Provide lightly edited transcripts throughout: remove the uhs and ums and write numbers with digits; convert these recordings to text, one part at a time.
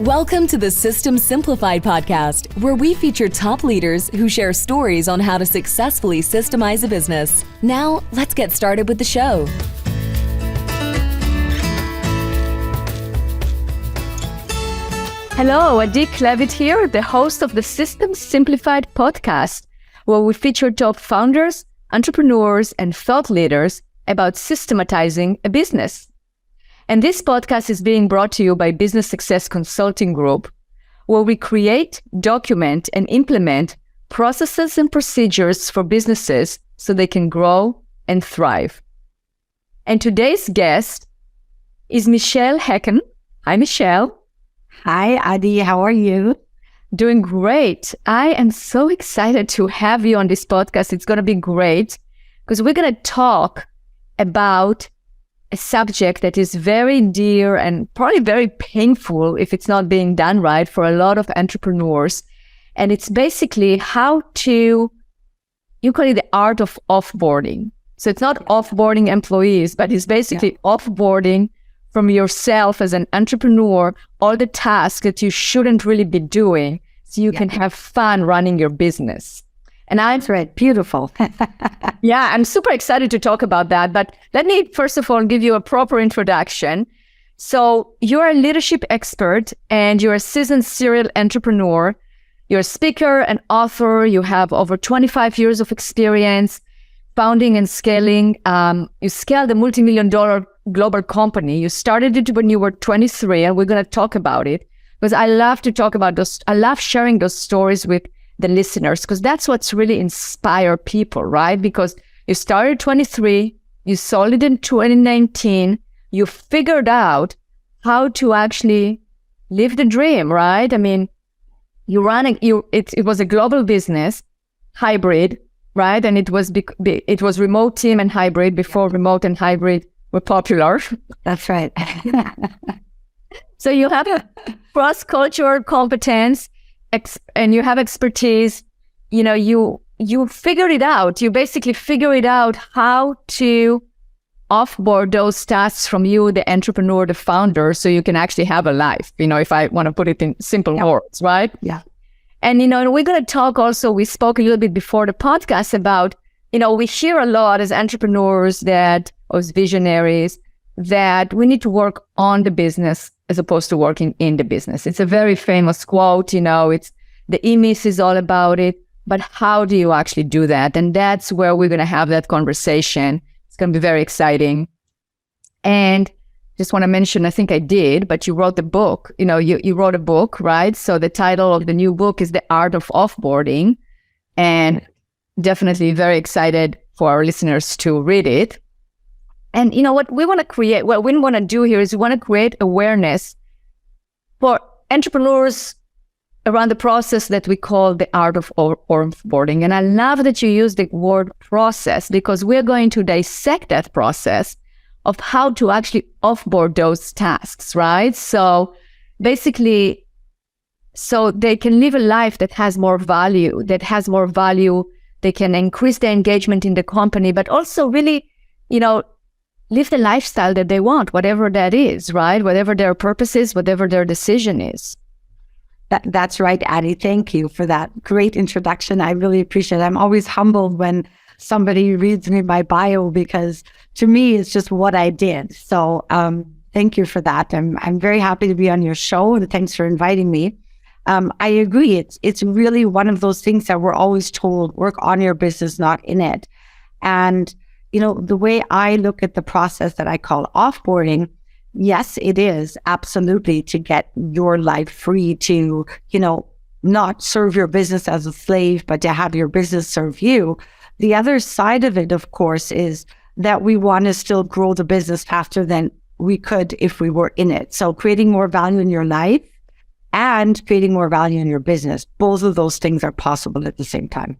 Welcome to the System Simplified podcast, where we feature top leaders who share stories on how to successfully systemize a business. Now, let's get started with the show. Hello, Adi Klevit here, the host of the System Simplified podcast, where we feature top founders, entrepreneurs, and thought leaders about systematizing a business. And this podcast is being brought to you by Business Success Consulting Group, where we create, document, and implement processes and procedures for businesses so they can grow and thrive. And today's guest is Michèle Hecken. Hi, Michèle. Hi, Adi. How are you? Doing great. I am so excited to have you on this podcast. It's going to be great because we're going to talk about a subject that is very dear and probably very painful if it's not being done right for a lot of entrepreneurs. And it's basically how to, you call it the art of offboarding. So it's not offboarding employees, but it's basically offboarding from yourself as an entrepreneur, all the tasks that you shouldn't really be doing so you can have fun running your business. And That's right. Beautiful. Yeah, I'm super excited to talk about that. But let me, first of all, give you a proper introduction. So you're a leadership expert and you're a seasoned serial entrepreneur. You're a speaker and author. You have over 25 years of experience founding and scaling. You scaled a multi-million-dollar global company. You started it when you were 23, and we're going to talk about it because I love to talk about those. I love sharing those stories with the listeners because that's what's really inspire people, right? Because you started 23, you sold it in 2019, you figured out how to actually live the dream, right? I mean, it was a global business, hybrid, right? And it was remote team and hybrid before remote and hybrid were popular. That's right. So you have a cross-cultural competence and you have expertise. You know, you figured it out. You basically figured out how to offboard those tasks from you, the entrepreneur, the founder, so you can actually have a life, you know, if I want to put it in simple words, right? Yeah. And, you know, we're going to talk also, we spoke a little bit before the podcast about, you know, we hear a lot as entrepreneurs or as visionaries that we need to work on the business as opposed to working in the business. It's a very famous quote, you know, it's the E-Myth is all about it, but how do you actually do that? And that's where we're going to have that conversation. It's going to be very exciting. And just want to mention, I think I did, but you wrote the book, you know, you wrote a book, right? So the title of the new book is The Art of Offboarding, and definitely very excited for our listeners to read it. And you know what we want to do here is we want to create awareness for entrepreneurs around the process that we call the art of offboarding. And I love that you use the word process because we're going to dissect that process of how to actually offboard those tasks, right? So basically, so they can live a life that has more value, they can increase their engagement in the company, but also really, you know, live the lifestyle that they want, whatever that is, right? Whatever their purpose is, whatever their decision is. That's right, Addie. Thank you for that great introduction. I really appreciate it. I'm always humbled when somebody reads me my bio because to me, it's just what I did. So thank you for that. I'm very happy to be on your show and thanks for inviting me. I agree. It's really one of those things that we're always told, work on your business, not in it. And you know, the way I look at the process that I call offboarding, yes, it is absolutely to get your life free to, you know, not serve your business as a slave, but to have your business serve you. The other side of it, of course, is that we want to still grow the business faster than we could if we were in it. So creating more value in your life and creating more value in your business, both of those things are possible at the same time.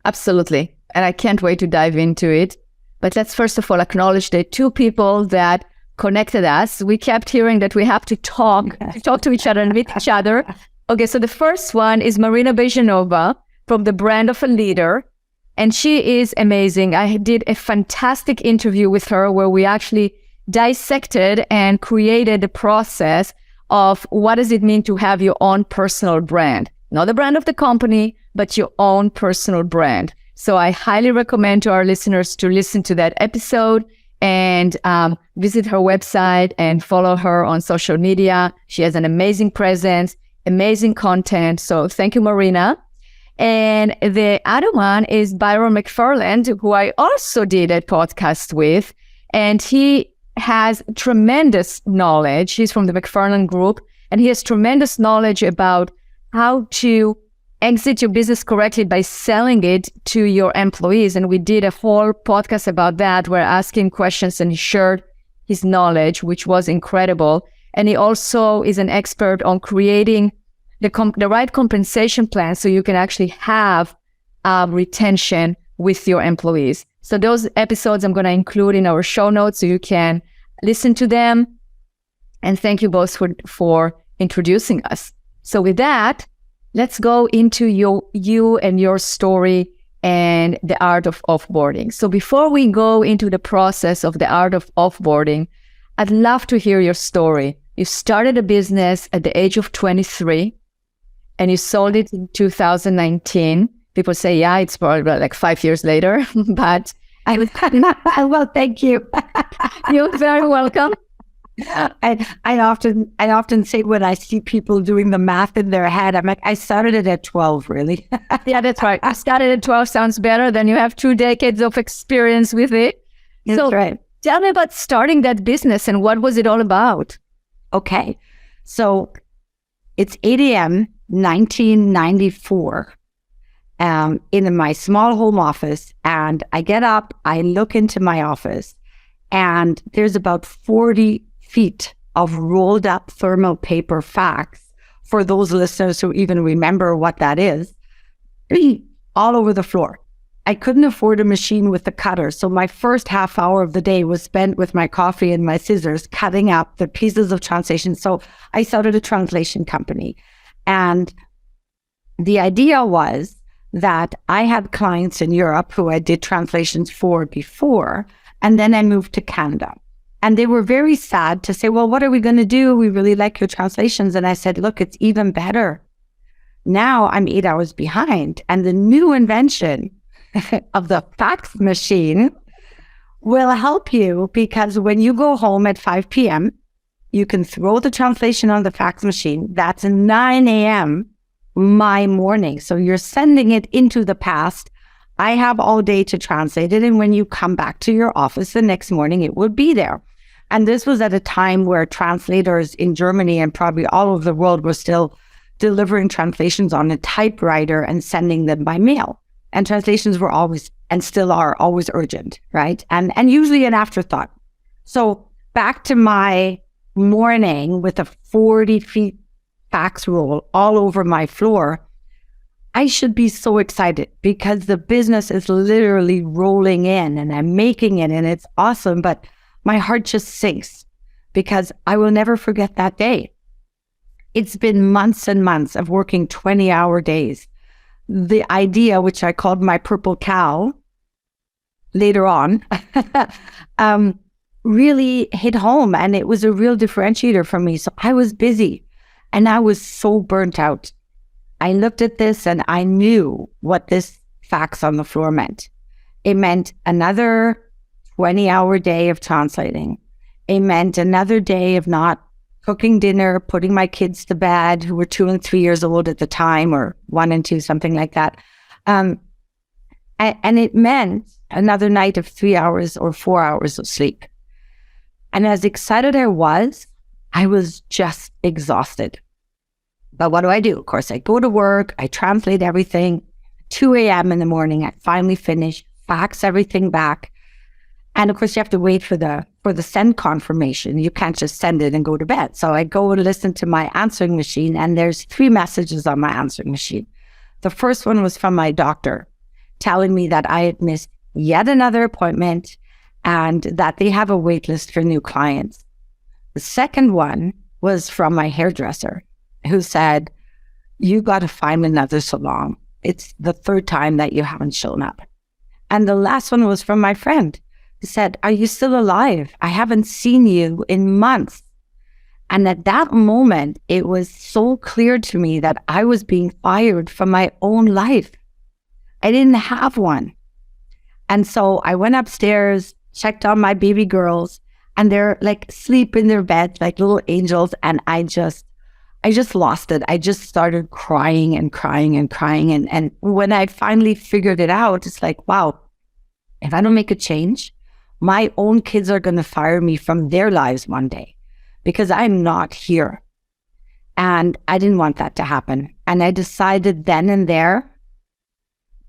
Absolutely. And I can't wait to dive into it. But let's first of all acknowledge the two people that connected us. We kept hearing that we have to talk to each other and meet each other. Okay, so the first one is Marina Bejanova from the Brand of a Leader. And she is amazing. I did a fantastic interview with her where we actually dissected and created the process of what does it mean to have your own personal brand, not the brand of the company, but your own personal brand. So I highly recommend to our listeners to listen to that episode and visit her website and follow her on social media. She has an amazing presence, amazing content. So thank you, Marina. And the other one is Byron McFarland, who I also did a podcast with. And he has tremendous knowledge. He's from the McFarland Group, and he has tremendous knowledge about how to exit your business correctly by selling it to your employees. And we did a whole podcast about that. We're asking questions, and he shared his knowledge, which was incredible. And he also is an expert on creating the right compensation plan so you can actually have retention with your employees. So those episodes I'm going to include in our show notes so you can listen to them. And thank you both for introducing us. So with that, let's go into you and your story and the art of offboarding. So before we go into the process of the art of offboarding, I'd love to hear your story. You started a business at the age of 23 and you sold it in 2019. People say, yeah, it's probably like 5 years later, but I was, well, thank you. You're very welcome. I often say when I see people doing the math in their head, I'm like, I started it at 12, really. Yeah, that's right. I started at 12 sounds better than you have 2 decades of experience with it. That's right. Tell me about starting that business and what was it all about? Okay. So it's 8 a.m., 1994. In my small home office, and I get up, I look into my office, and there's about 40 feet of rolled up thermal paper fax, for those listeners who even remember what that is, all over the floor. I couldn't afford a machine with a cutter, so my first half hour of the day was spent with my coffee and my scissors cutting up the pieces of translation. So I started a translation company, and the idea was that I had clients in Europe who I did translations for before, and then I moved to Canada. And they were very sad to say, well, what are we going to do? We really like your translations. And I said, look, it's even better. Now I'm 8 hours behind, and the new invention of the fax machine will help you, because when you go home at 5 p.m., you can throw the translation on the fax machine. That's 9 a.m. my morning. So you're sending it into the past. I have all day to translate it. And when you come back to your office the next morning, it will be there. And this was at a time where translators in Germany and probably all over the world were still delivering translations on a typewriter and sending them by mail. And translations were always, and still are, always urgent, right? And usually an afterthought. So back to my morning with a 40 feet fax roll all over my floor, I should be so excited because the business is literally rolling in and I'm making it and it's awesome, but my heart just sinks because I will never forget that day. It's been months and months of working 20-hour days. The idea, which I called my purple cow later on, really hit home, and it was a real differentiator for me. So I was busy and I was so burnt out. I looked at this and I knew what this fax on the floor meant. It meant another 20-hour day of translating. It meant another day of not cooking dinner, putting my kids to bed, who were 2 and 3 years old at the time, or 1 and 2, something like that. And it meant another night of 3 hours or 4 hours of sleep. And as excited I was just exhausted. But what do? Of course, I go to work, I translate everything. 2 a.m. in the morning, I finally finish, fax everything back. And of course, you have to wait for the send confirmation. You can't just send it and go to bed. So I go and listen to my answering machine, and there's 3 messages on my answering machine. The first one was from my doctor telling me that I had missed yet another appointment and that they have a wait list for new clients. The second one was from my hairdresser, who said, you got to find another salon. It's the 3rd time that you haven't shown up. And the last one was from my friend, who said, are you still alive? I haven't seen you in months. And at that moment, it was so clear to me that I was being fired from my own life. I didn't have one. And so I went upstairs, checked on my baby girls, and they're like asleep in their beds like little angels. And I just lost it. I just started crying and crying and crying. And when I finally figured it out, it's like, wow, if I don't make a change, my own kids are going to fire me from their lives one day because I'm not here. And I didn't want that to happen. And I decided then and there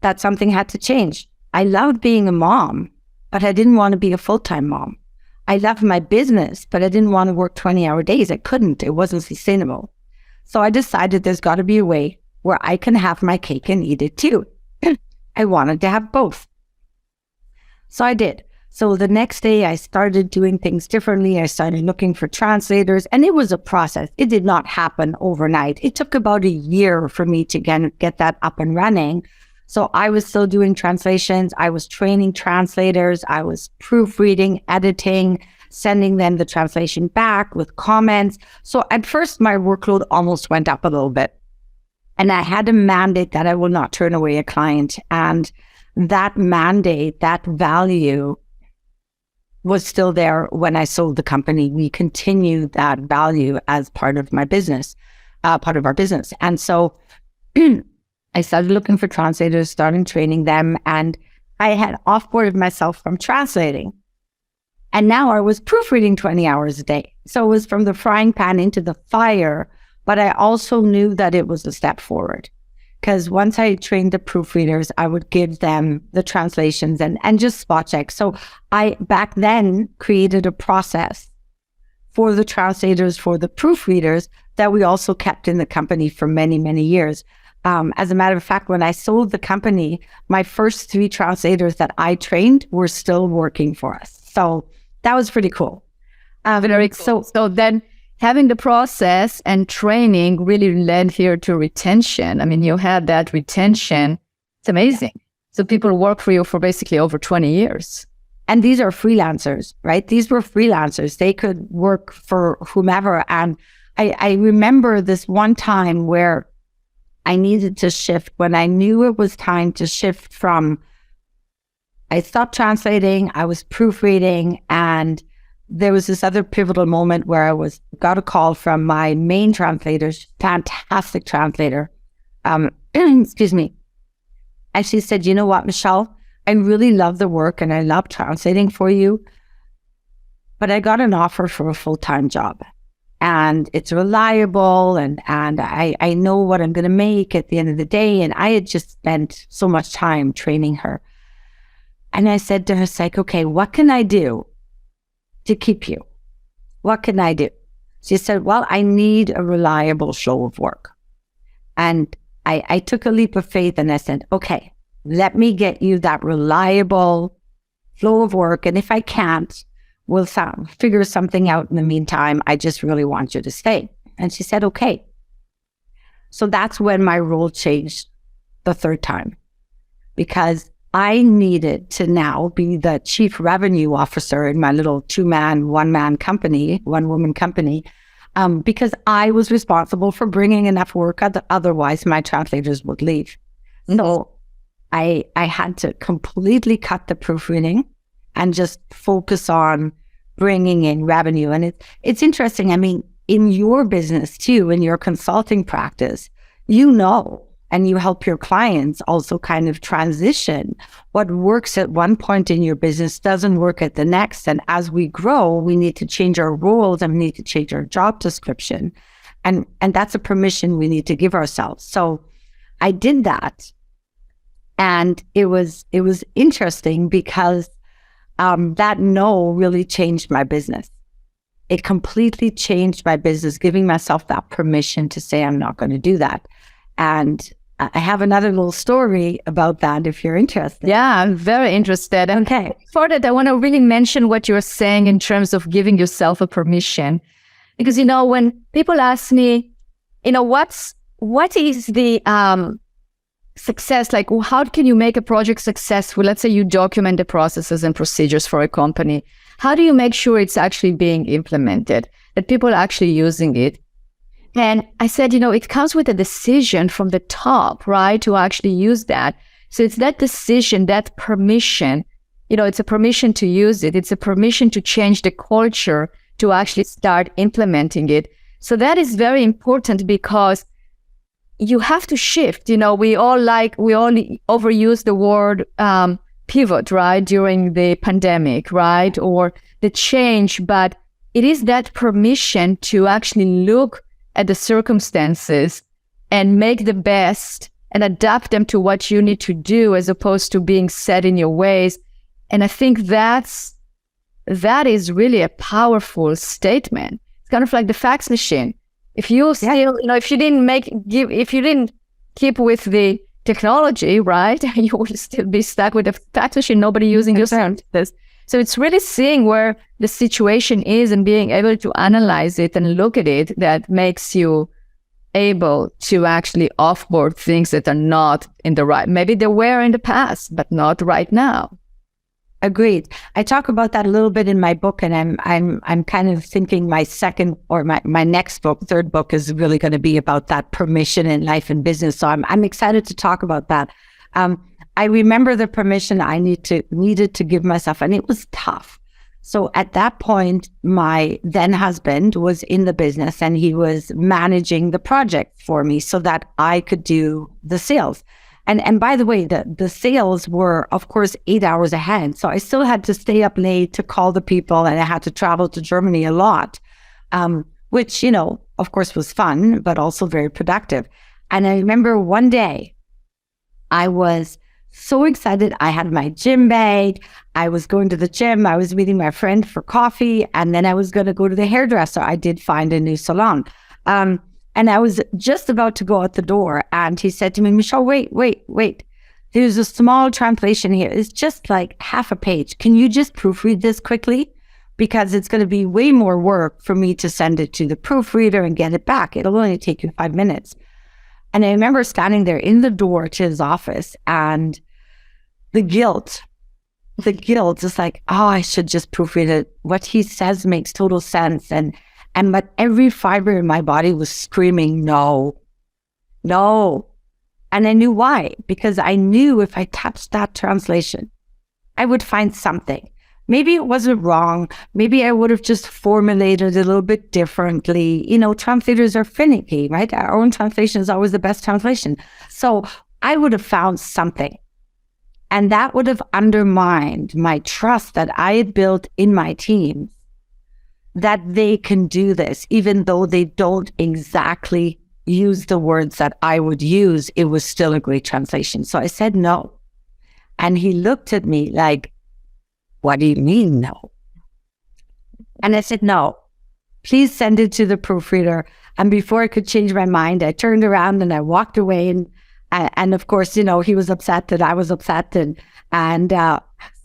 that something had to change. I loved being a mom, but I didn't want to be a full-time mom. I loved my business, but I didn't want to work 20-hour days. I couldn't. It wasn't sustainable. So I decided there's got to be a way where I can have my cake and eat it too. I wanted to have both. So I did. So the next day I started doing things differently. I started looking for translators, and it was a process. It did not happen overnight. It took about a year for me to get that up and running. So I was still doing translations. I was training translators. I was proofreading, editing, sending them the translation back with comments. So at first my workload almost went up a little bit. And I had a mandate that I will not turn away a client. And that mandate, that value was still there when I sold the company. We continued that value as part of my business, part of our business. And so I started looking for translators, started training them, and I had offboarded myself from translating. And now I was proofreading 20 hours a day. So it was from the frying pan into the fire, but I also knew that it was a step forward. Because once I trained the proofreaders, I would give them the translations and just spot check. So I back then created a process for the translators, for the proofreaders that we also kept in the company for many, many years. As a matter of fact, when I sold the company, my first 3 translators that I trained were still working for us. So that was pretty cool. Very cool. So then having the process and training really led here to retention. I mean, you had that retention. It's amazing. So people work for you for basically over 20 years. And these are freelancers, right? These were freelancers. They could work for whomever. And I remember this one time where I needed to shift when I knew it was time to shift from, I stopped translating, I was proofreading, and there was this other pivotal moment where I got a call from my main translator, fantastic translator, excuse me. And she said, you know what, Michèle, I really love the work and I love translating for you, but I got an offer for a full-time job. And it's reliable, and I know what I'm going to make at the end of the day. And I had just spent so much time training her. And I said to her, it's like, okay, what can I do to keep you? What can I do? She said, well, I need a reliable flow of work. And I took a leap of faith and I said, okay, let me get you that reliable flow of work. And if I can't, we'll figure something out in the meantime. I just really want you to stay. And she said, okay. So that's when my role changed the third time, because I needed to now be the chief revenue officer in my little 2-man, 1-man company, 1-woman company, because I was responsible for bringing enough work. Otherwise, my translators would leave. So I had to completely cut the proofreading and just focus on bringing in revenue. And it's interesting. I mean, in your business too, in your consulting practice, you know, and you help your clients also kind of transition. What works at one point in your business doesn't work at the next. And as we grow, we need to change our roles and we need to change our job description. And that's a permission we need to give ourselves. So I did that. And it was interesting because that no really changed my business. It completely changed my business, giving myself that permission to say, I'm not going to do that. And I have another little story about that if you're interested. Yeah, I'm very interested. And okay. For that, I want to really mention what you're saying in terms of giving yourself a permission. Because, when people ask me, what is the success, like how can you make a project successful? Let's say you document the processes and procedures for a company. How do you make sure it's actually being implemented, that people are actually using it? And I said, it comes with a decision from the top, right, to actually use that. So it's that decision, that permission, it's a permission to use it. It's a permission to change the culture, to actually start implementing it. So that is very important because you have to shift. We all overuse the word pivot, right, during the pandemic, right, or the change, but it is that permission to actually look at the circumstances and make the best and adapt them to what you need to do, as opposed to being set in your ways. And I think that is really a powerful statement. It's kind of like the fax machine. If you still, if you didn't keep with the technology, right, you will still be stuck with the fax machine, nobody using your services. So it's really seeing where the situation is and being able to analyze it and look at it that makes you able to actually offboard things that are not in the right. Maybe they were in the past, but not right now. Agreed. I talk about that a little bit in my book, and I'm kind of thinking my second or my next book, third book, is really going to be about that permission in life and business. So I'm excited to talk about that. I remember the permission I needed to give myself, and it was tough. So at that point, my then husband was in the business and he was managing the project for me so that I could do the sales. And by the way, the sales were, of course, 8 hours ahead. So I still had to stay up late to call the people, and I had to travel to Germany a lot, which, of course, was fun, but also very productive. And I remember one day I was so excited. I had my gym bag. I was going to the gym. I was meeting my friend for coffee, and then I was going to go to the hairdresser. I did find a new salon. And I was just about to go out the door, and he said to me, Michèle, wait. There's a small translation here. It's just like half a page. Can you just proofread this quickly? Because it's going to be way more work for me to send it to the proofreader and get it back. It'll only take you 5 minutes. And I remember standing there in the door to his office, and the guilt is like, I should just proofread it. What he says makes total sense. But every fiber in my body was screaming, no. And I knew why, because I knew if I touched that translation, I would find something. Maybe it wasn't wrong. Maybe I would have just formulated it a little bit differently. Translators are finicky, right? Our own translation is always the best translation. So I would have found something. And that would have undermined my trust that I had built in my team, that they can do this, even though they don't exactly use the words that I would use. It was still a great translation. So I said no. And he looked at me like, what do you mean no? And I said, no, please send it to the proofreader. And before I could change my mind, I turned around and I walked away. And of course, he was upset that I was upset. And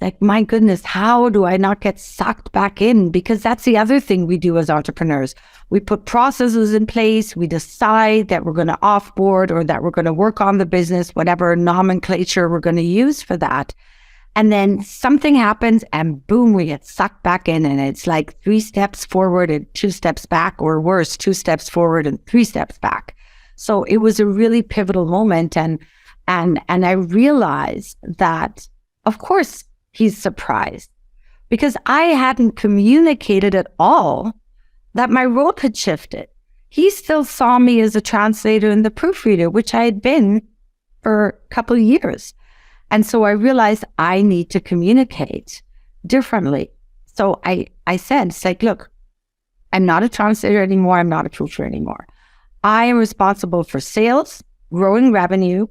like, my goodness, how do I not get sucked back in? Because that's the other thing we do as entrepreneurs. We put processes in place. We decide that we're going to offboard or that we're going to work on the business, whatever nomenclature we're going to use for that. And then something happens and boom, we get sucked back in. And it's like 3 steps forward and 2 steps back, or worse, 2 steps forward and 3 steps back. So it was a really pivotal moment. And I realized that, of course, he's surprised, because I hadn't communicated at all that my role had shifted. He still saw me as a translator and the proofreader, which I had been for a couple of years. And so I realized I need to communicate differently. So I said, it's like, look, I'm not a translator anymore. I'm not a proofreader anymore. I am responsible for sales, growing revenue,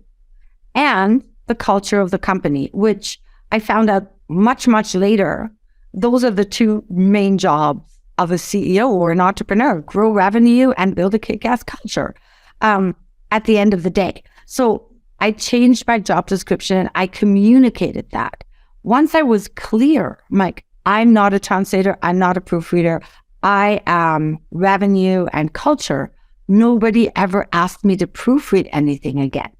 and the culture of the company, which I found out much, much later. Those are the 2 main jobs of a CEO or an entrepreneur: grow revenue and build a kick-ass culture at the end of the day. So I changed my job description and I communicated that. Once I was clear, Mike, I'm not a translator, I'm not a proofreader, I am revenue and culture, nobody ever asked me to proofread anything again.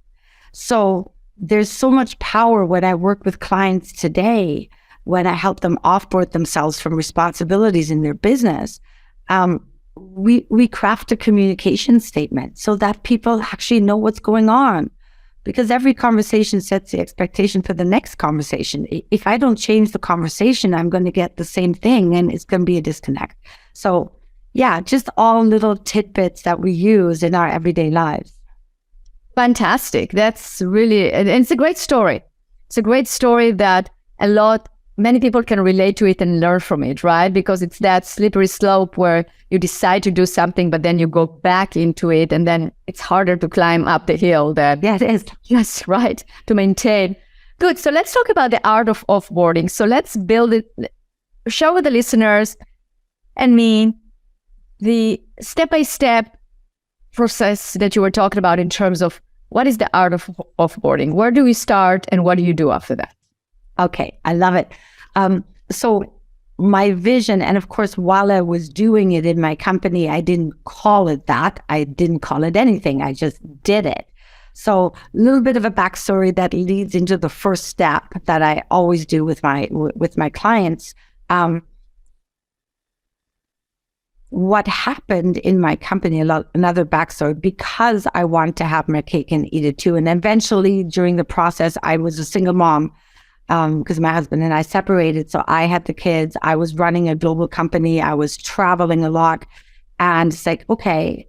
So there's so much power when I work with clients today, when I help them offboard themselves from responsibilities in their business. We craft a communication statement so that people actually know what's going on, because every conversation sets the expectation for the next conversation. If I don't change the conversation, I'm going to get the same thing and it's going to be a disconnect. So yeah, just all little tidbits that we use in our everyday lives. Fantastic. That's really, and it's a great story. It's a great story that many people can relate to it and learn from it, right? Because it's that slippery slope where you decide to do something, but then you go back into it, and then it's harder to climb up the hill that, yeah, it is. Yes, right, to maintain. Good. So let's talk about the art of offboarding. So let's build it, show the listeners and me the step-by-step process that you were talking about in terms of what is the art of offboarding? Where do we start and what do you do after that? Okay, I love it. So my vision, and of course, while I was doing it in my company, I didn't call it that. I didn't call it anything. I just did it. So a little bit of a backstory that leads into the first step that I always do with my clients. What happened in my company, another backstory, because I wanted to have my cake and eat it too. And eventually during the process, I was a single mom because my husband and I separated. So I had the kids. I was running a global company. I was traveling a lot. And it's like, okay,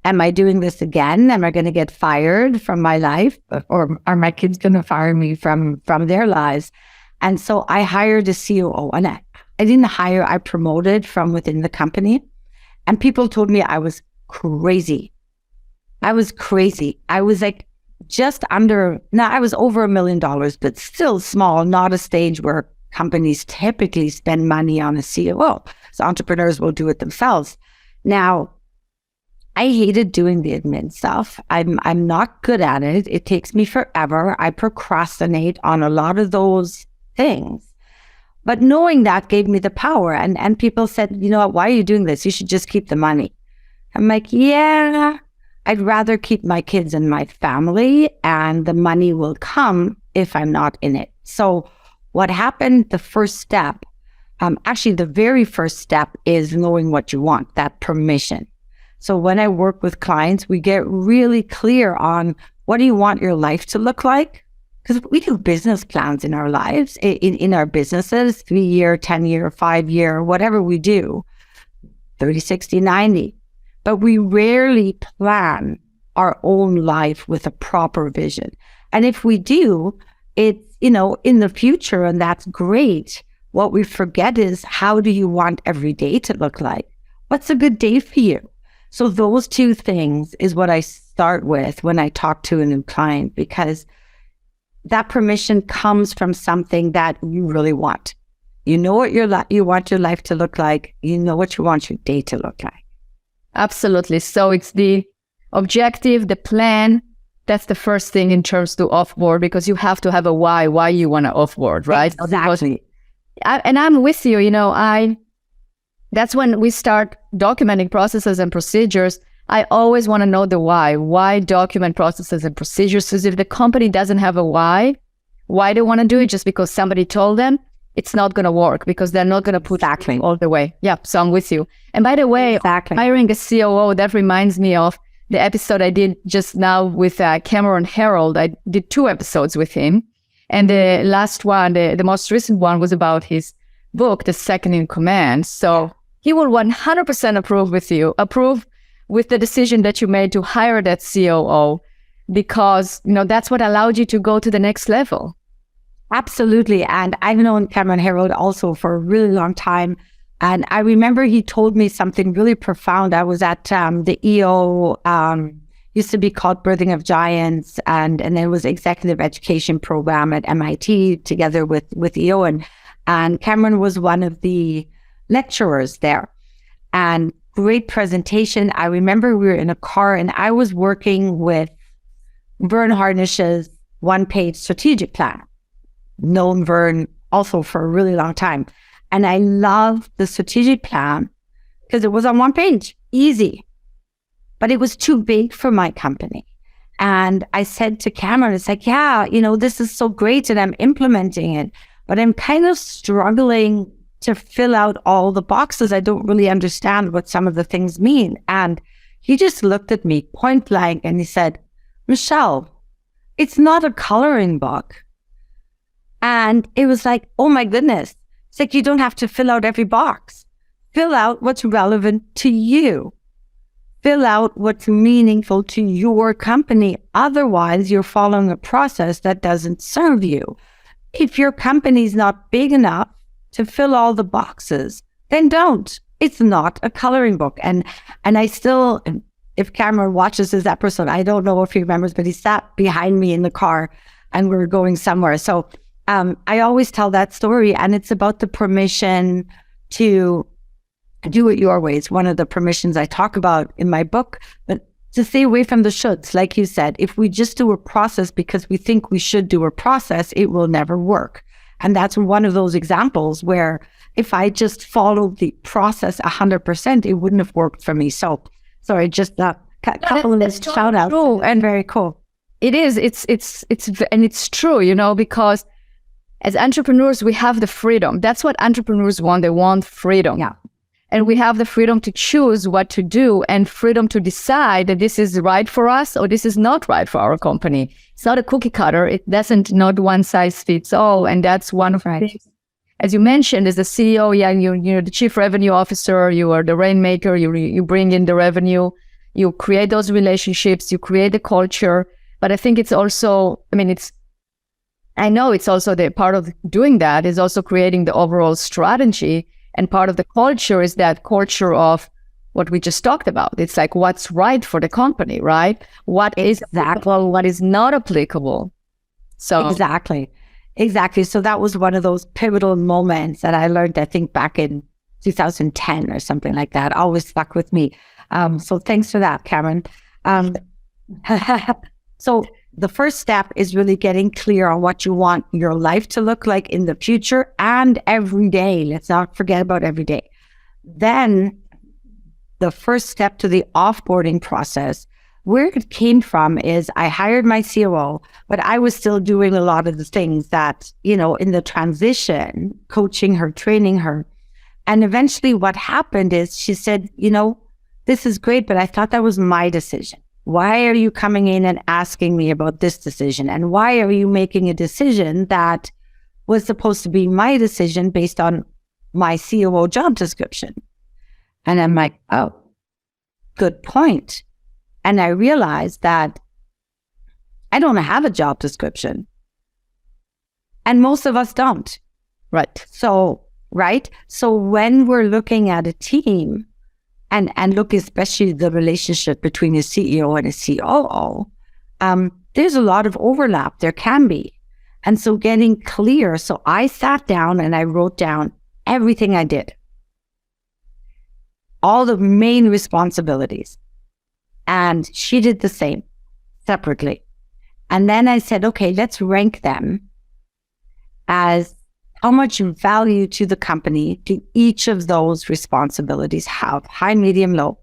am I doing this again? Am I going to get fired from my life? Or are my kids going to fire me from their lives? And so I hired a COO, and I didn't hire, I promoted from within the company. And people told me I was crazy. I was crazy. I was like I was over $1 million, but still small, not a stage where companies typically spend money on a COO. So entrepreneurs will do it themselves. Now, I hated doing the admin stuff. I'm not good at it. It takes me forever. I procrastinate on a lot of those things. But knowing that gave me the power. And people said, you know what, why are you doing this? You should just keep the money. I'm like, yeah, I'd rather keep my kids and my family, and the money will come if I'm not in it. So what happened, the first step, actually the very first step is knowing what you want, that permission. So when I work with clients, we get really clear on what do you want your life to look like? Because we do business plans in our lives, in our businesses, 3-year, 10-year, 5-year, whatever we do, 30, 60, 90. But we rarely plan our own life with a proper vision. And if we do, it's, in the future, and that's great. What we forget is, how do you want every day to look like? What's a good day for you? So those two things is what I start with when I talk to a new client, because that permission comes from something that you really want. You know what you want your life to look like. You know what you want your day to look like. Absolutely. So it's the objective, the plan. That's the first thing in terms to offboard, because you have to have a why you want to offboard, right? Exactly. And I'm with you. That's when we start documenting processes and procedures. I always want to know the why. Why document processes and procedures? Because if the company doesn't have a why they want to do it just because somebody told them, it's not going to work, because they're not going to put it all the way. Yeah, so I'm with you. And by the way, hiring a COO, that reminds me of the episode I did just now with Cameron Herold. I did 2 episodes with him. And the last one, the most recent one, was about his book, The Second in Command. So he will 100% approve with the decision that you made to hire that COO, because, that's what allowed you to go to the next level. Absolutely. And I've known Cameron Herold also for a really long time. And I remember he told me something really profound. I was at the EO, used to be called Birthing of Giants, and then it was executive education program at MIT together with EO. And Cameron was one of the lecturers there. And great presentation. I remember we were in a car and I was working with Vern Harnish's 1-page strategic plan. Known Vern also for a really long time. And I loved the strategic plan because it was on 1 page, easy. But it was too big for my company. And I said to Cameron, it's like, yeah, this is so great and I'm implementing it, but I'm kind of struggling to fill out all the boxes. I don't really understand what some of the things mean. And he just looked at me point blank and he said, Michèle, it's not a coloring book. And it was like, oh my goodness. It's like, you don't have to fill out every box. Fill out what's relevant to you. Fill out what's meaningful to your company. Otherwise, you're following a process that doesn't serve you. If your company's not big enough to fill all the boxes, then don't. It's not a coloring book. And I still, if Cameron watches this episode, I don't know if he remembers, but he sat behind me in the car and we were going somewhere. So I always tell that story, and it's about the permission to do it your way. It's one of the permissions I talk about in my book, but to stay away from the shoulds. Like you said, if we just do a process because we think we should do a process, it will never work. And that's one of those examples where if I just followed the process 100%, it wouldn't have worked for me. So sorry, just a couple of shout outs. True. And very cool. It is. It's true, because as entrepreneurs, we have the freedom. That's what entrepreneurs want. They want freedom. Yeah. And we have the freedom to choose what to do and freedom to decide that this is right for us or this is not right for our company. It's not a cookie cutter. It doesn't, not one size fits all. And that's one of the things. As you mentioned, as the CEO, you're the chief revenue officer, you are the rainmaker, you bring in the revenue, you create those relationships, you create the culture. But I think it's also, I know it's also the part of doing that is also creating the overall strategy. And part of the culture is that culture of what we just talked about. It's like what's right for the company, right? What is applicable, what is not applicable. So Exactly. So that was one of those pivotal moments that I learned, I think, back in 2010 or something like that. Always stuck with me. So thanks for that, Cameron. So the first step is really getting clear on what you want your life to look like in the future and every day. Let's not forget about every day. Then the first step to the offboarding process, where it came from is I hired my COO, but I was still doing a lot of the things that, in the transition, coaching her, training her. And eventually what happened is she said, this is great, but I thought that was my decision. Why are you coming in and asking me about this decision? And why are you making a decision that was supposed to be my decision based on my COO job description? And I'm like, oh, good point. And I realized that I don't have a job description. And most of us don't. Right. So when we're looking at a team, and look, especially the relationship between a CEO and a COO, there's a lot of overlap. There can be. And so getting clear. So I sat down and I wrote down everything I did, all the main responsibilities. And she did the same separately. And then I said, okay, let's rank them as how much value to the company do each of those responsibilities have? High, medium, low.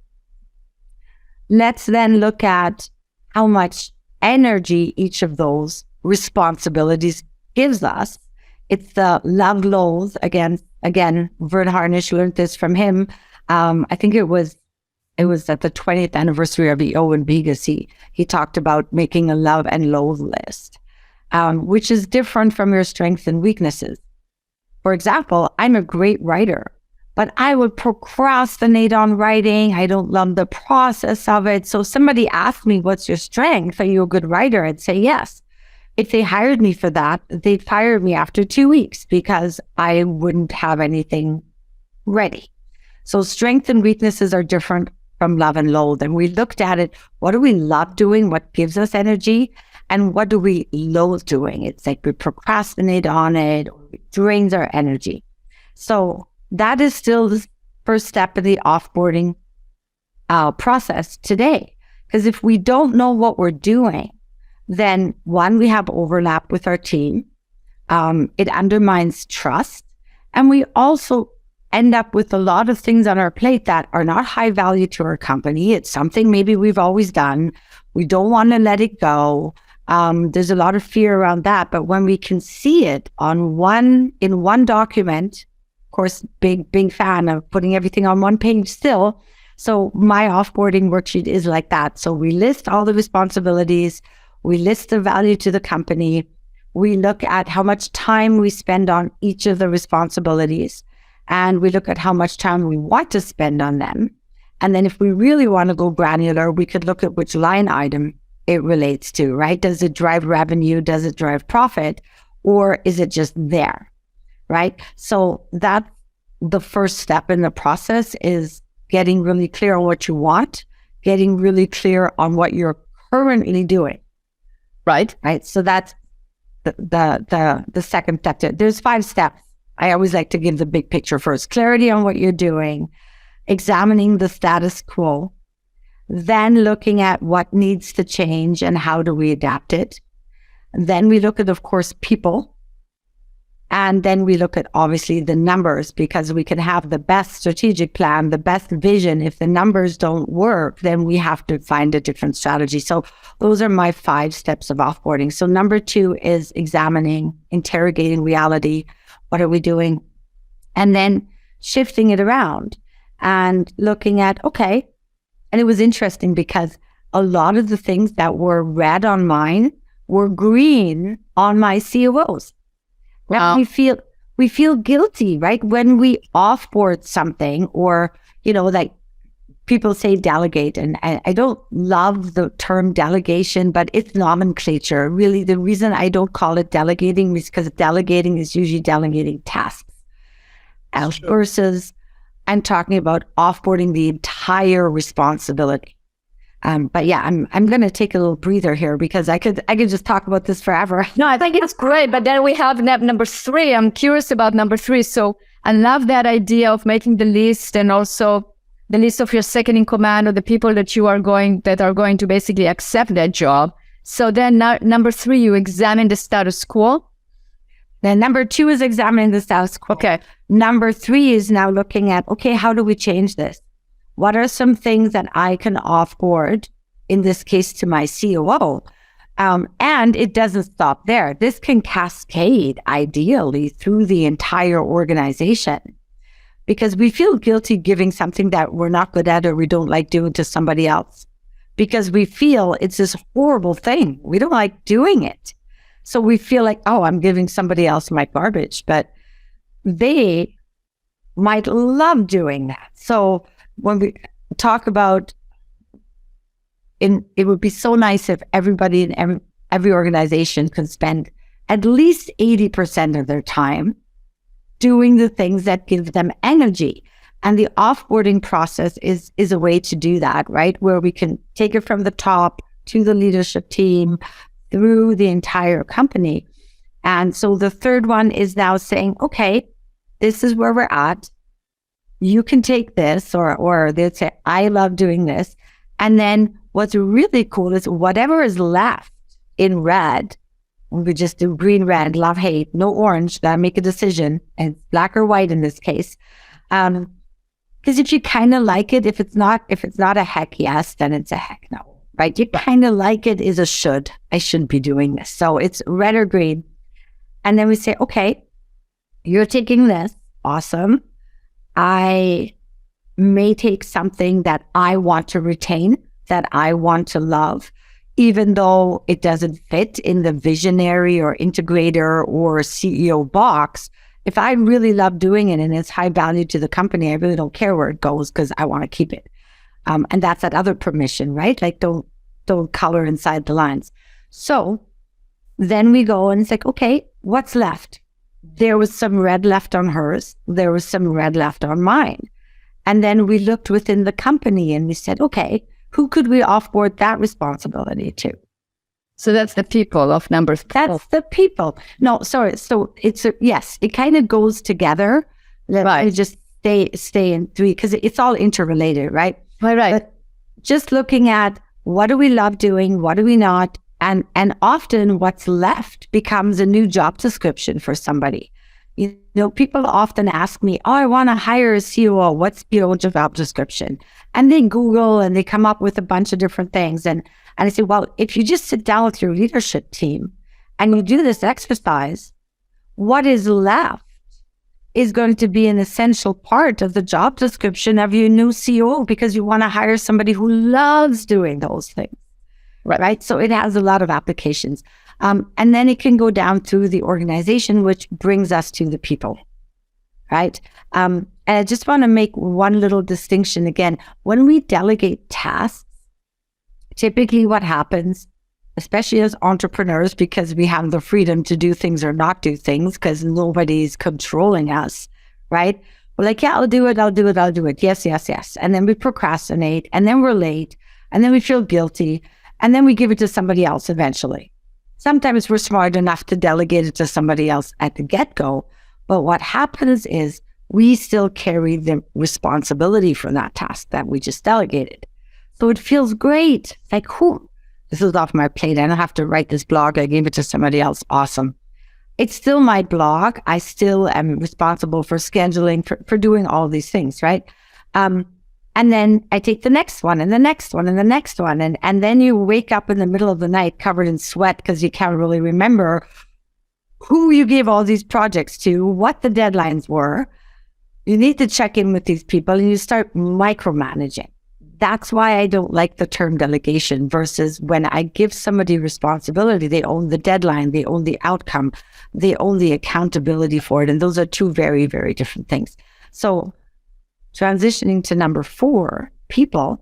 Let's then look at how much energy each of those responsibilities gives us. It's the love lows. Again, Vern Harnish learned this from him. I think it was at the 20th anniversary of the Owen Begacy. He talked about making a love and loathe list, which is different from your strengths and weaknesses. For example, I'm a great writer, but I would procrastinate on writing. I don't love the process of it. So somebody asked me, what's your strength? Are you a good writer? I'd say yes. If they hired me for that, they'd fire me after 2 weeks because I wouldn't have anything ready. So strengths and weaknesses are different from love and loathe. And we looked at it. What do we love doing? What gives us energy? And what do we loathe doing? It's like we procrastinate on it, or it drains our energy. So that is still the first step in the offboarding process today. Because if we don't know what we're doing, then one, we have overlap with our team. It undermines trust. And we also end up with a lot of things on our plate that are not high value to our company. It's something maybe we've always done. We don't want to let it go. There's a lot of fear around that. But when we can see it in one document, of course, big fan of putting everything on one page still. So my offboarding worksheet is like that. So we list all the responsibilities. We list the value to the company. We look at how much time we spend on each of the responsibilities. And we look at how much time we want to spend on them. And then if we really want to go granular, we could look at which line item it relates to, right? Does it drive revenue? Does it drive profit? Or is it just there, right? So that's the first step in the process, is getting really clear on what you want, getting really clear on what you're currently doing. Right. So that's the second step. There's 5 steps. I always like to give the big picture first. Clarity on what you're doing, examining the status quo, then looking at what needs to change and how do we adapt it. Then we look at, of course, people. And then we look at, obviously, the numbers, because we can have the best strategic plan, the best vision. If the numbers don't work, then we have to find a different strategy. So those are my 5 steps of offboarding. So number 2 is examining, interrogating reality. What are we doing? And then shifting it around and looking at, okay. And it was interesting because a lot of the things that were red on mine were green on my COOs. Wow. We feel guilty, right? When we offboard something, or, like people say delegate, and I don't love the term delegation, but it's nomenclature. Really, the reason I don't call it delegating is because delegating is usually delegating tasks. Versus I'm talking about offboarding the entire responsibility. But yeah, I'm going to take a little breather here because I could just talk about this forever. No, I think it's great. But then we have number 3. I'm curious about number 3. So I love that idea of making the list, and also the list of your second in command, or the people that are going to basically accept that job. So then number 3, you examine the status quo. Then number 2 is examining the status quo. Okay. Number 3 is now looking at, okay, how do we change this? What are some things that I can offboard, in this case to my COO? And it doesn't stop there. This can cascade ideally through the entire organization, because we feel guilty giving something that we're not good at or we don't like doing to somebody else, because we feel it's this horrible thing. We don't like doing it. So we feel like, oh, I'm giving somebody else my garbage, but they might love doing that. So when we talk about, it would be so nice if everybody in every organization could spend at least 80% of their time doing the things that give them energy. And the offboarding process is a way to do that, right? Where we can take it from the top to the leadership team through the entire company. And so the third one is now saying, okay, this is where we're at. You can take this, or they'd say, I love doing this. And then what's really cool is whatever is left in red, we just do green, red, love, hate, no orange, gotta make a decision, and black or white in this case. Because if you kind of like it, if it's not a heck yes, then it's a heck no, right? You kind of like it is a should. I should be doing this. So it's red or green. And then we say, okay, you're taking this. Awesome. I may take something that I want to retain, that I want to love, even though it doesn't fit in the visionary or integrator or CEO box. If I really love doing it and it's high value to the company, I really don't care where it goes because I want to keep it. And that's that other permission, right? Like don't color inside the lines. So then we go and it's like, okay, what's left? There was some red left on hers. There was some red left on mine. And then we looked within the company and we said, okay, who could we offboard that responsibility to? So that's the people of number 4. That's the people. No, sorry. So yes, it kind of goes together. Let me just stay in 3 because it's all interrelated, right? Right. But just looking at what do we love doing? What do we not? And often what's left becomes a new job description for somebody. You know, people often ask me, oh, I want to hire a COO. What's your job description? And they Google and they come up with a bunch of different things. And I say, well, if you just sit down with your leadership team and you do this exercise, what is left is going to be an essential part of the job description of your new COO, because you want to hire somebody who loves doing those things, right? So it has a lot of applications. And then it can go down to the organization, which brings us to the people, right? And I just want to make one little distinction again. When we delegate tasks, typically what happens, especially as entrepreneurs, because we have the freedom to do things or not do things because nobody's controlling us, right? We're like, yeah, I'll do it. Yes, yes, yes. And then we procrastinate, and then we're late, and then we feel guilty, and then we give it to somebody else eventually. Sometimes we're smart enough to delegate it to somebody else at the get-go, but what happens is we still carry the responsibility for that task that we just delegated. So it feels great. It's like, whew, this is off my plate. I don't have to write this blog. I gave it to somebody else. Awesome. It's still my blog. I still am responsible for scheduling, for doing all these things, right? And then I take the next one and the next one and the next one. And then you wake up in the middle of the night covered in sweat because you can't really remember who you gave all these projects to, what the deadlines were. You need to check in with these people and you start micromanaging. That's why I don't like the term delegation versus when I give somebody responsibility, they own the deadline, they own the outcome, they own the accountability for it. And those are two very, very different things. So transitioning to number 4, people,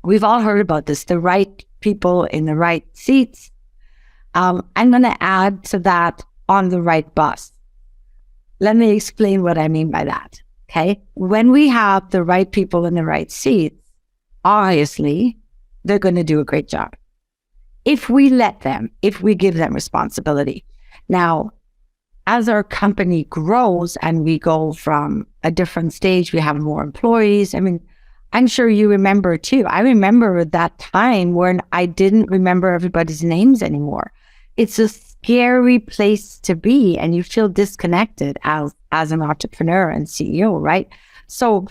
we've all heard about this, the right people in the right seats. I'm going to add to that, on the right bus. Let me explain what I mean by that. Okay. When we have the right people in the right seats, obviously, they're going to do a great job. If we let them, if we give them responsibility. Now, as our company grows and we go from a different stage, we have more employees. I mean, I'm sure you remember too. I remember that time when I didn't remember everybody's names anymore. It's a scary place to be, and you feel disconnected as an entrepreneur and CEO, right? So,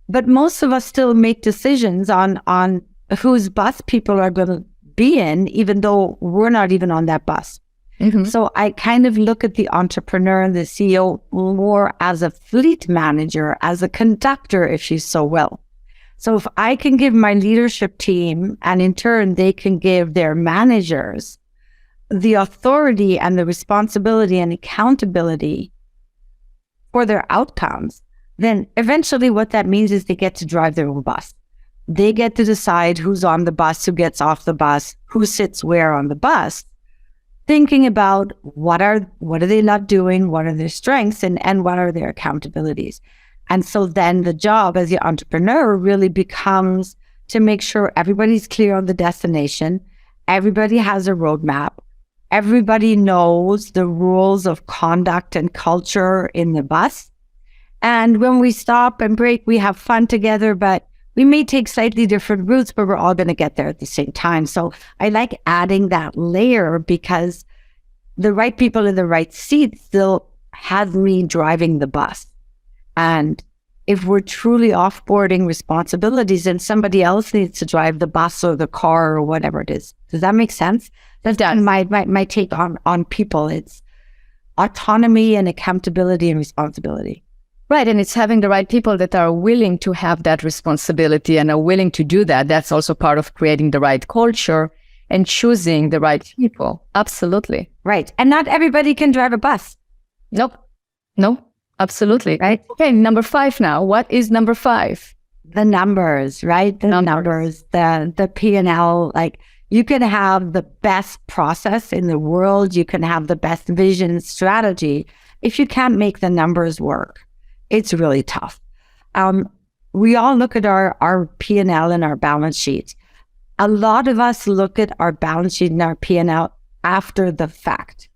but most of us still make decisions on whose bus people are going to be in, even though we're not even on that bus. Mm-hmm. So I kind of look at the entrepreneur and the CEO more as a fleet manager, as a conductor, if you so will. So if I can give my leadership team, and in turn they can give their managers the authority and the responsibility and accountability for their outcomes, then eventually what that means is they get to drive their own bus. They get to decide who's on the bus, who gets off the bus, who sits where on the bus, thinking about what are they not doing, what are their strengths, and what are their accountabilities. And so then the job as the entrepreneur really becomes to make sure everybody's clear on the destination, everybody has a roadmap, everybody knows the rules of conduct and culture in the bus. And when we stop and break, we have fun together, but we may take slightly different routes, but we're all going to get there at the same time. So I like adding that layer because the right people in the right seat still have me driving the bus. And if we're truly offboarding responsibilities, then somebody else needs to drive the bus or the car or whatever it is. Does that make sense? That's my take on people. It's autonomy and accountability and responsibility. Right. And it's having the right people that are willing to have that responsibility and are willing to do that. That's also part of creating the right culture and choosing the right people. Absolutely. Right. And not everybody can drive a bus. Nope. No, absolutely. Right. Okay. Number 5 now. What is number 5? The numbers, right? The numbers, the P&L. Like, you can have the best process in the world. You can have the best vision and strategy. If you can't make the numbers work, it's really tough. We all look at our P&L and our balance sheet. A lot of us look at our balance sheet and our P&L after the fact.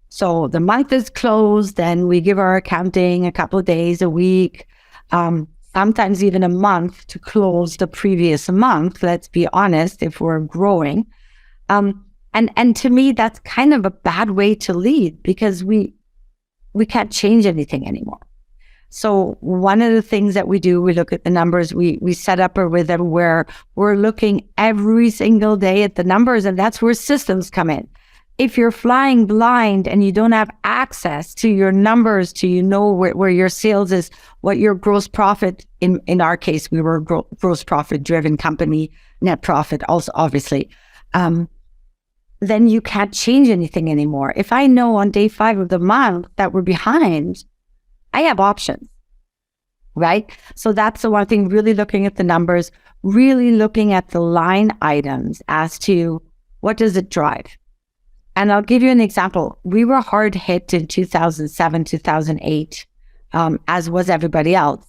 So the month is closed, and we give our accounting a couple of days, a week, sometimes even a month to close the previous month. Let's be honest, if we're growing. And to me, that's kind of a bad way to lead, because we we can't change anything anymore. So one of the things that we do, we look at the numbers, we set up a rhythm where we're looking every single day at the numbers, and that's where systems come in. If you're flying blind and you don't have access to your numbers, where your sales is, what your gross profit, in our case, we were a gross profit driven company, net profit also, obviously, then you can't change anything anymore. If I know on day 5 of the month that we're behind, I have options, right? So that's the one thing, really looking at the numbers, really looking at the line items as to what does it drive. And I'll give you an example. We were hard hit in 2007, 2008, as was everybody else.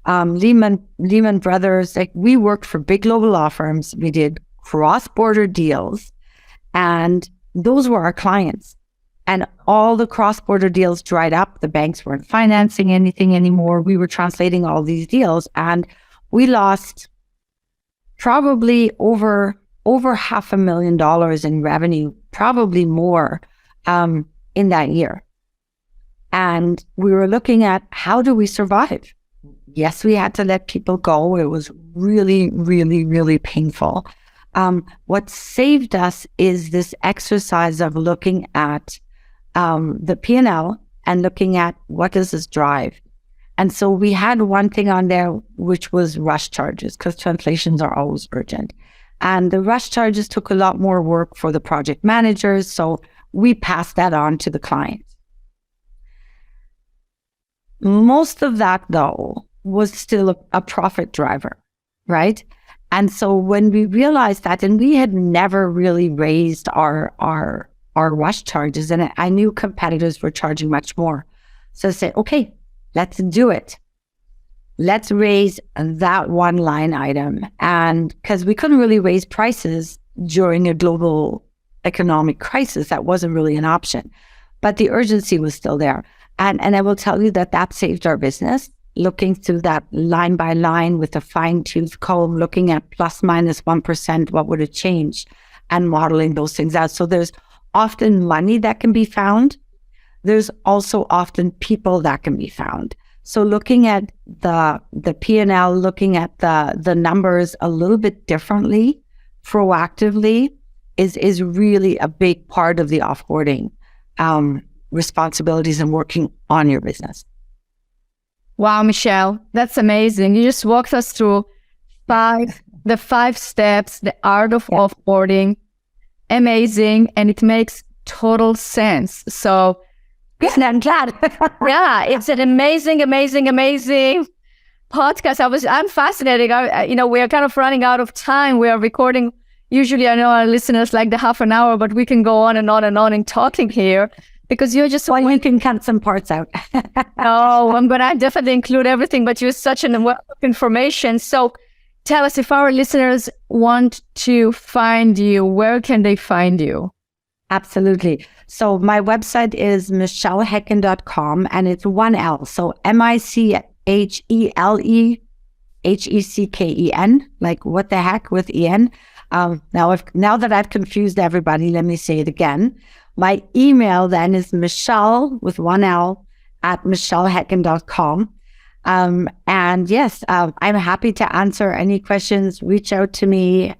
Lehman Brothers, like, we worked for big global law firms. We did cross-border deals, and those were our clients. And all the cross-border deals dried up. The banks weren't financing anything anymore. We were translating all these deals, and we lost probably over $500,000 in revenue, probably more, in that year. And we were looking at, how do we survive? Yes, we had to let people go. It was really, really, really painful. What saved us is this exercise of looking at the P&L and looking at, what does this drive? And so we had one thing on there, which was rush charges, because translations are always urgent. And the rush charges took a lot more work for the project managers, so we passed that on to the client. Most of that, though, was still a profit driver, right? And so when we realized that, and we had never really raised our rush charges, and I knew competitors were charging much more. So I said, okay, let's do it. Let's raise that one line item. And because we couldn't really raise prices during a global economic crisis, that wasn't really an option. But the urgency was still there. And I will tell you that saved our business, looking through that line by line with a fine-tooth comb, looking at plus minus 1%, what would it change, and modeling those things out. So there's often money that can be found. There's also often people that can be found. So looking at the P&L, looking at the numbers a little bit differently, proactively, is really a big part of the offboarding responsibilities and working on your business. Wow, Michèle, that's amazing. You just walked us through the 5 steps, the art of offboarding. Amazing, and it makes total sense. So, I'm glad. yeah, it's an amazing podcast. I'm fascinated. We are kind of running out of time. We are recording. Usually, I know our listeners like the half an hour, but we can go on and on and on in talking here, because you're just. Well, you can cut some parts out. Oh, I'm gonna definitely include everything. But you're such a wealth of information. So, tell us, if our listeners want to find you, where can they find you? Absolutely. So my website is michelehecken.com, and it's 1 L. So MicheleHecken, like what the heck with EN. Now that I've confused everybody, let me say it again. My email then is Michèle with 1 L at michelehecken.com. And yes, I'm happy to answer any questions. Reach out to me.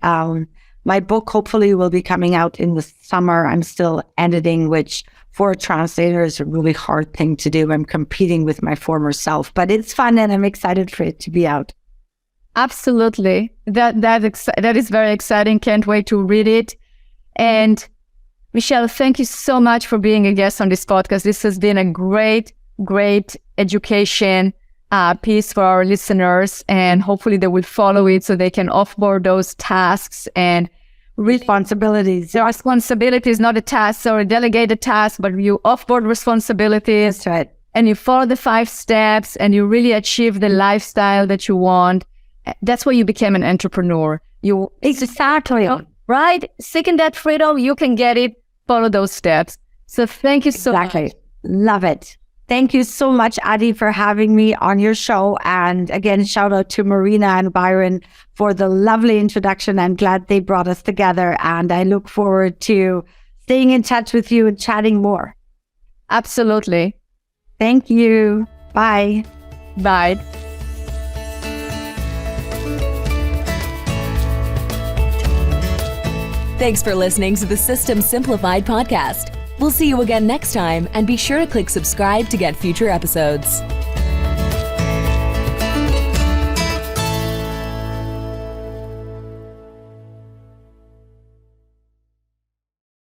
My book hopefully will be coming out in the summer. I'm still editing, which for a translator is a really hard thing to do. I'm competing with my former self, but it's fun and I'm excited for it to be out. Absolutely. That is very exciting. Can't wait to read it. And Michèle, thank you so much for being a guest on this podcast. This has been a great education piece for our listeners, and hopefully they will follow it so they can offboard those tasks and responsibilities. The responsibilities, not a task or a delegated task, but you offboard responsibilities. That's right. And you follow the 5 steps and you really achieve the lifestyle that you want. That's why you became an entrepreneur. Exactly. Right? Seeking that freedom, you can get it. Follow those steps. So thank you so much. Love it. Thank you so much, Adi, for having me on your show. And again, shout out to Marina and Byron for the lovely introduction. I'm glad they brought us together, and I look forward to staying in touch with you and chatting more. Absolutely. Thank you. Bye. Bye. Thanks for listening to the System Simplified podcast. We'll see you again next time, and be sure to click subscribe to get future episodes.